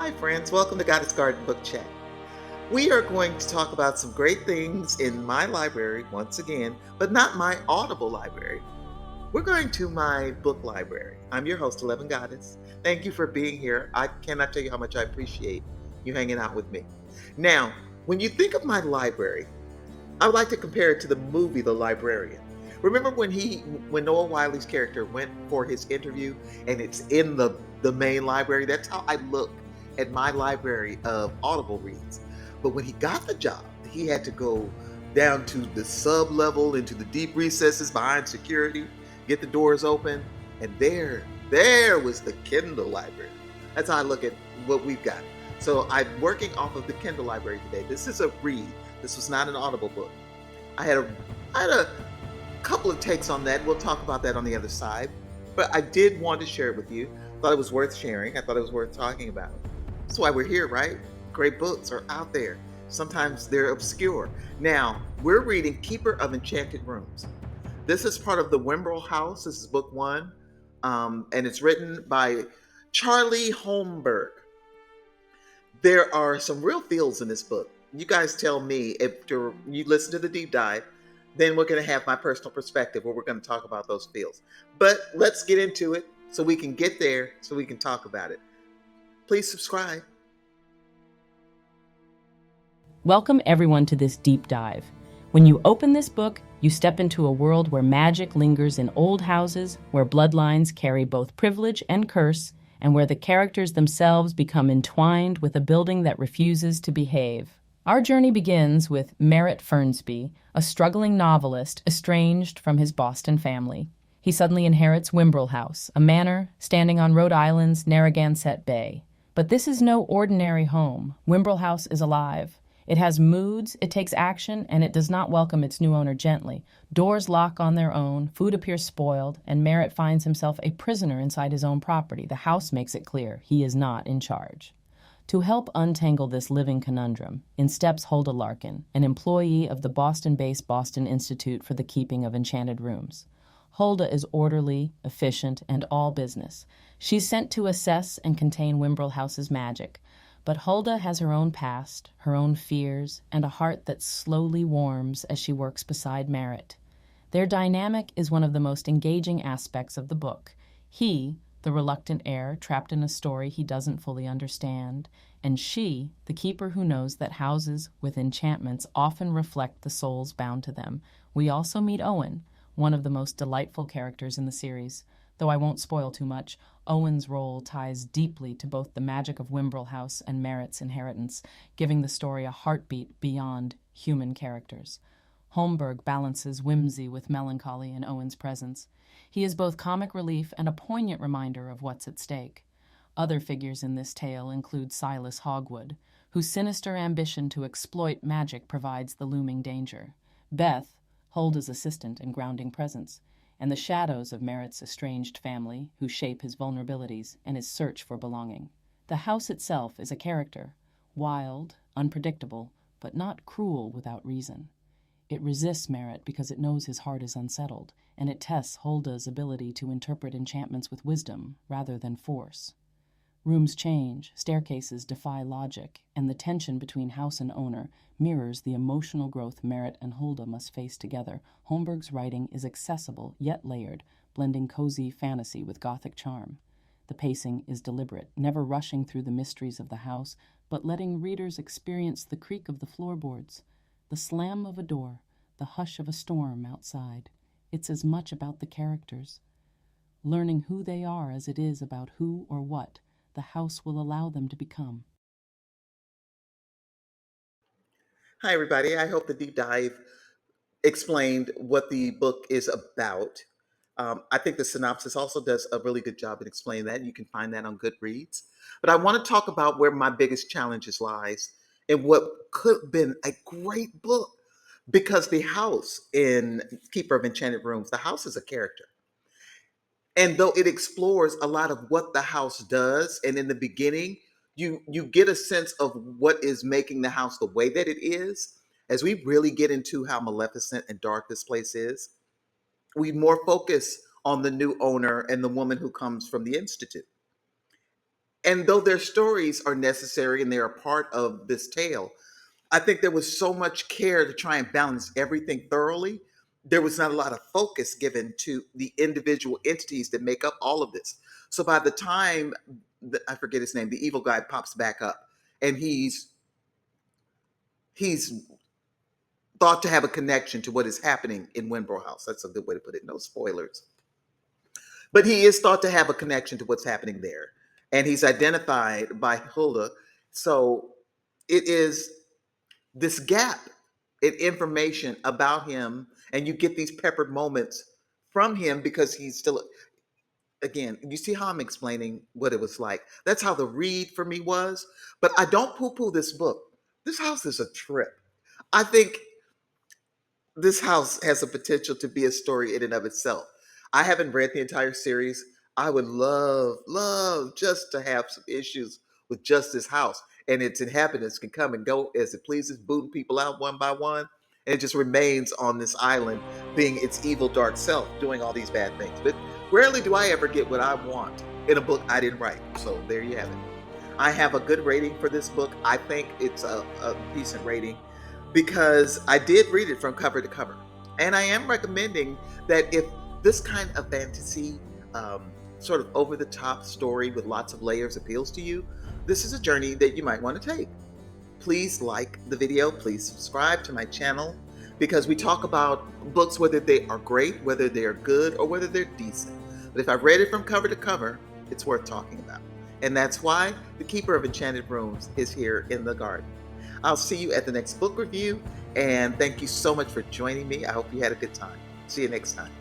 Hi, friends. Welcome to Goddess Garden Book Chat. We are going to talk about some great things in my library once again, but not my Audible library. We're going to my book library. I'm your host, 11 Goddess. Thank you for being here. I cannot tell you how much I appreciate you hanging out with me. Now, when you think of my library, I would like to compare it to the movie The Librarian. Remember when Noah Wiley's character went for his interview and it's in the main library? That's how I look at my library of Audible reads. But when he got the job, he had to go down to the sub level into the deep recesses behind security, get the doors open, and there was the Kindle library. That's how I look at what we've got. So I'm working off of the Kindle library today. This is a read. This was not an Audible book. I had a couple of takes on that. We'll talk about that on the other side. But I did want to share it with you. Thought it was worth sharing. I thought it was worth talking about. That's why we're here, right? Great books are out there. Sometimes they're obscure. Now, we're reading Keeper of Enchanted Rooms. This is part of the Whimbrel House. This is book one. And it's written by Charlie Holmberg. There are some real feels in this book. You guys tell me if you listen to the deep dive, then we're going to have my personal perspective where we're going to talk about those feels. But let's get into it so we can get there so we can talk about it. Please subscribe. Welcome everyone to this deep dive. When you open this book, you step into a world where magic lingers in old houses, where bloodlines carry both privilege and curse, and where the characters themselves become entwined with a building that refuses to behave. Our journey begins with Merritt Fernsby, a struggling novelist estranged from his Boston family. He suddenly inherits Whimbrel House, a manor standing on Rhode Island's Narragansett Bay. But this is no ordinary home. Whimbrel House is alive. It has moods, it takes action, and it does not welcome its new owner gently. Doors lock on their own, food appears spoiled, and Merritt finds himself a prisoner inside his own property. The house makes it clear he is not in charge. To help untangle this living conundrum, in steps Hulda Larkin, an employee of the Boston-based Boston Institute for the Keeping of Enchanted Rooms. Hulda is orderly, efficient, and all business. She's sent to assess and contain Whimbrel House's magic. But Hulda has her own past, her own fears, and a heart that slowly warms as she works beside Merritt. Their dynamic is one of the most engaging aspects of the book. He, the reluctant heir trapped in a story he doesn't fully understand, and she, the keeper who knows that houses with enchantments often reflect the souls bound to them. We also meet Owein, one of the most delightful characters in the series. Though I won't spoil too much, Owen's role ties deeply to both the magic of Whimbrel House and Merritt's inheritance, giving the story a heartbeat beyond human characters. Holmberg balances whimsy with melancholy in Owen's presence. He is both comic relief and a poignant reminder of what's at stake. Other figures in this tale include Silas Hogwood, whose sinister ambition to exploit magic provides the looming danger. Beth, Hulda's assistant and grounding presence, and the shadows of Merritt's estranged family, who shape his vulnerabilities and his search for belonging. The house itself is a character, wild, unpredictable, but not cruel without reason. It resists Merritt because it knows his heart is unsettled, and it tests Hulda's ability to interpret enchantments with wisdom rather than force. Rooms change, staircases defy logic, and the tension between house and owner mirrors the emotional growth Merritt and Hulda must face together. Holmberg's writing is accessible yet layered, blending cozy fantasy with gothic charm. The pacing is deliberate, never rushing through the mysteries of the house, but letting readers experience the creak of the floorboards, the slam of a door, the hush of a storm outside. It's as much about the characters, learning who they are as it is about who or what the house will allow them to become. Hi, everybody. I hope the deep dive explained what the book is about. I think the synopsis also does a really good job in explaining that. You can find that on Goodreads. But I want to talk about where my biggest challenges lies and what could have been a great book. Because the house in Keeper of Enchanted Rooms, the house is a character. And though it explores a lot of what the house does, and in the beginning, you get a sense of what is making the house the way that it is. As we really get into how maleficent and dark this place is, we more focus on the new owner and the woman who comes from the institute. And though their stories are necessary and they're a part of this tale, I think there was so much care to try and balance everything thoroughly. There was not a lot of focus given to the individual entities that make up all of this. So by the time I forget his name, the evil guy pops back up, and he's thought to have a connection to what is happening in Whimbrel House. That's a good way to put it. No spoilers. But he is thought to have a connection to what's happening there. And he's identified by Hulda. So it is this gap in information about him, and you get these peppered moments from him because he's still, again, you see how I'm explaining what it was like. That's how the read for me was. But I don't poo-poo this book. This house is a trip. I think this house has a potential to be a story in and of itself. I haven't read the entire series. I would love just to have some issues with just this house, and its inhabitants can come and go as it pleases, booting people out one by one. And it just remains on this island, being its evil, dark self, doing all these bad things. But rarely do I ever get what I want in a book I didn't write. So there you have it. I have a good rating for this book. I think it's a decent rating because I did read it from cover to cover. And I am recommending that if this kind of fantasy, sort of over the top story with lots of layers appeals to you, this is a journey that you might want to take. Please like the video, please subscribe to my channel, because we talk about books, whether they are great, whether they are good, or whether they're decent. But if I read it from cover to cover, it's worth talking about. And that's why The Keeper of Enchanted Rooms is here in the garden. I'll see you at the next book review, and thank you so much for joining me. I hope you had a good time. See you next time.